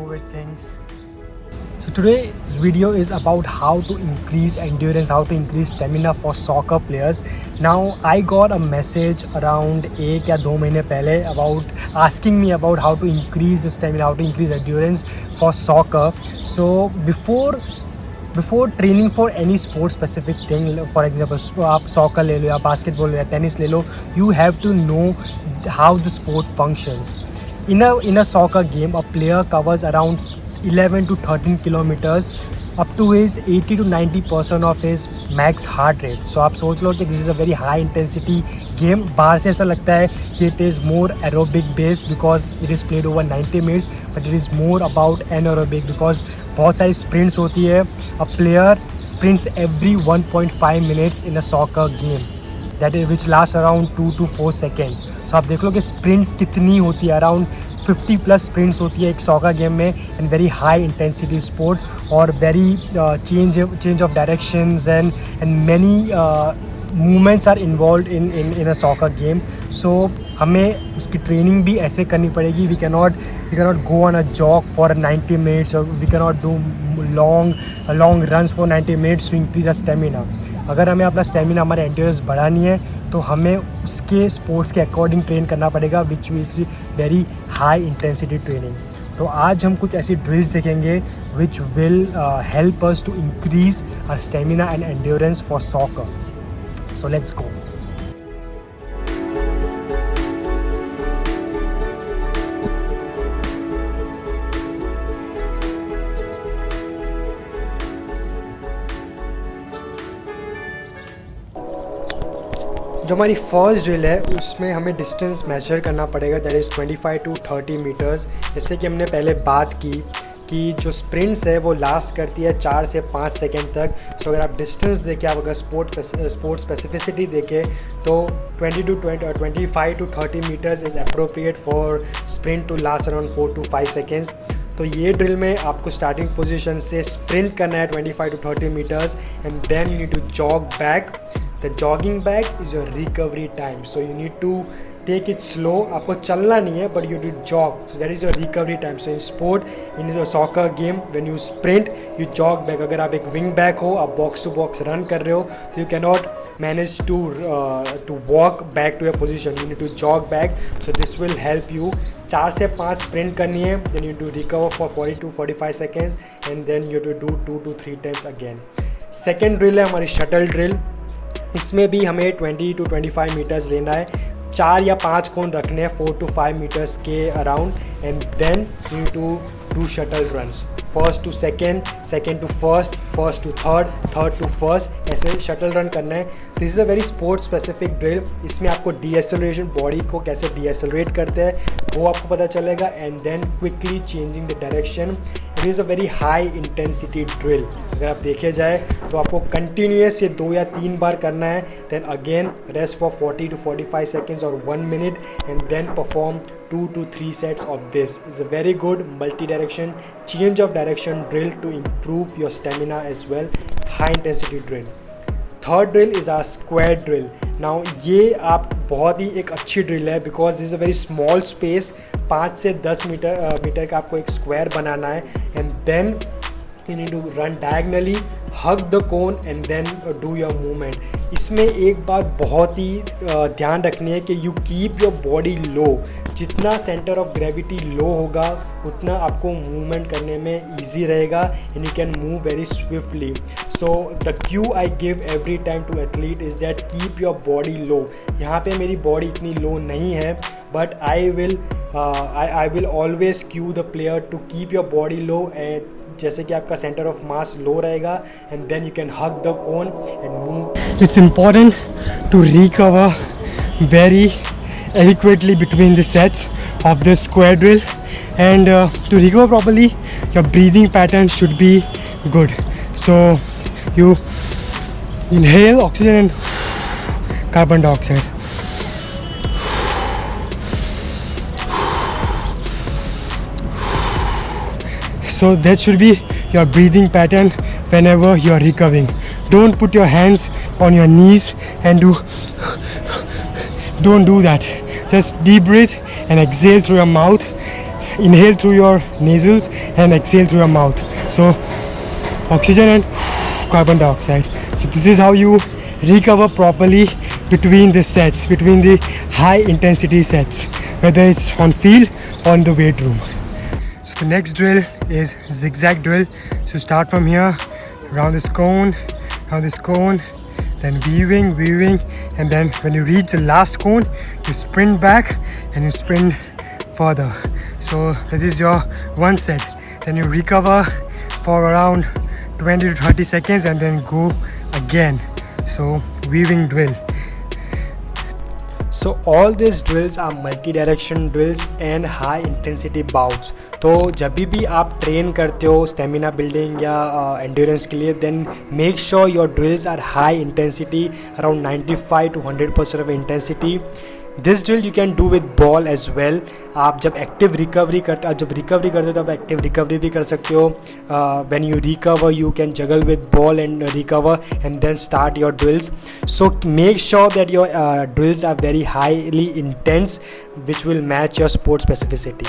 with things. So today's video is about how to increase endurance, how to increase stamina for soccer players. Now I got a message around 1 या 2 महीने पहले about asking me about how to increase the stamina, how to increase endurance for soccer. So before training for any sport specific thing, for example आप soccer ले लो या basketball ले लो या tennis ले लो, you have to know how the sport functions. In a soccer game, a player covers around 11 to 13 kilometers up to his 80 to 90% of his max heart rate. So आप सोच लो कि this is a very high intensity game. बाहर से ऐसा लगता है कि it is more aerobic based because it is played over 90 minutes, but it is more about anaerobic because बहुत सारी sprints होती है. A player sprints every 1.5 minutes in a soccer game, that is which lasts around 2 to 4 seconds. So आप देख लो कि sprints कितनी होती है, around 50 प्लस स्प्रिंट्स होती है एक सॉकर गेम में, and very high intensity sport और very change of directions and many movements are involve in a soccer game. So हमें उसकी ट्रेनिंग भी ऐसे करनी पड़ेगी. We can not go on a jog for 90 minutes और we can not do long runs for 90 minutes to increase a stamina. अगर हमें अपना स्टेमिना, हमारे एंड्योरेंस बढ़ानी है तो हमें उसके स्पोर्ट्स के अकॉर्डिंग ट्रेन करना पड़ेगा, which is very high intensity training. तो आज हम कुछ ऐसी ड्रिल्स देखेंगे which will help us to increase our stamina and endurance for soccer. So let's go. जो हमारी फर्स्ट ड्रिल है उसमें हमें डिस्टेंस मेजर करना पड़ेगा, दैट इज़ 25 टू 30 मीटर्स. जैसे कि हमने पहले बात की कि जो स्प्रिंट्स है वो लास्ट करती है 4 से 5 सेकेंड तक. सो अगर आप डिस्टेंस देखें, आप अगर स्पोर्ट स्पेसिफिसिटी देखें तो 25 to 30 meters is appropriate for sprint to last around 4 to 5 seconds. तो ये ड्रिल में आपको स्टार्टिंग पोजीशन से स्प्रिंट करना है 25 to 30 meters and then you need to jog back. The jogging back is your recovery time, so you need to take it slow. आपको चलना नहीं है, but you need to jog, so that is your recovery time. So in sport, in your soccer game, when you sprint, you jog back. अगर आप एक wing back हो, आप box to box run कर रहे हो, so you cannot manage to walk back to your position. You need to jog back, so this will help you. 4 से 5 sprint करनी है, then you need to recover for 40 to 45 seconds, and then you have to do 2 to 3 times again. Second drill है हमारी shuttle drill. इसमें भी हमें 20 to 25 metres लेना है. 4 या 5 कोन रखने हैं 4 टू 5 मीटर्स के around, and then you need to do shuttle runs. First to second, second to first, first to third, third to first, ऐसे शटल रन करना है. This is a very sport specific drill. इसमें आपको डीएसलरेशन, body को कैसे डीएसलरेट करते हैं वो आपको पता चलेगा, and then quickly changing the direction. It is a very high intensity drill. अगर आप देखे जाए तो आपको कंटिन्यूस ये 2 या 3 बार करना है, then again rest for 40 to 45 seconds or 1 minute, and then perform 2 to 3 sets of this. Is a very good multi-direction change of direction drill to improve your stamina as well. High intensity drill. Third drill is our square drill. Now ये आप बहुत ही एक अच्छी drill है because this is a very small space. 5 से 10 metre का आपको एक स्क्वायर बनाना है, and then you need to run diagonally, hug the cone and then do your movement. इसमें एक बात बहुत ही ध्यान रखनी है कि you keep your body low. जितना सेंटर ऑफ ग्रेविटी लो होगा उतना आपको मूवमेंट करने में ईजी रहेगा, and you can move very swiftly. So the cue I give every time to athlete is that keep your body low. यहाँ पे मेरी बॉडी इतनी लो नहीं है, but I will always cue the player to keep your body low, and जैसे कि आपका centre of mass low रहेगा, and then you can hug the cone and move. It's important to recover very adequately between the sets of this square drill, and to recover properly your breathing pattern should be good. So you inhale oxygen and carbon dioxide. So that should be your breathing pattern whenever you are recovering. Don't put your hands on your knees and don't do that. Just deep breathe and exhale through your mouth. inhale through your nasals and exhale through your mouth. So oxygen and carbon dioxide. So this is how you recover properly between the sets, between the high intensity sets, whether it's on field or in the weight room. So the next drill is zigzag drill. So start from here, around this cone, then weaving, and then when you reach the last cone, you sprint back and you sprint further. So that is your one set. Then you recover for around 20 to 30 seconds and then go again. So weaving drill. So all these drills are multi-direction drills and high intensity bouts. तो जब भी आप train करते हो stamina building या endurance के लिए, then make sure your drills are high intensity, around 95 to 100% of intensity. This drill you can do with ball as well. आप जब एक्टिव रिकवरी करते हो तो आप एक्टिव रिकवरी भी कर सकते हो. When you recover you can juggle with ball and recover and then start your drills. So make sure that your drills are very highly intense which will match your sport specificity.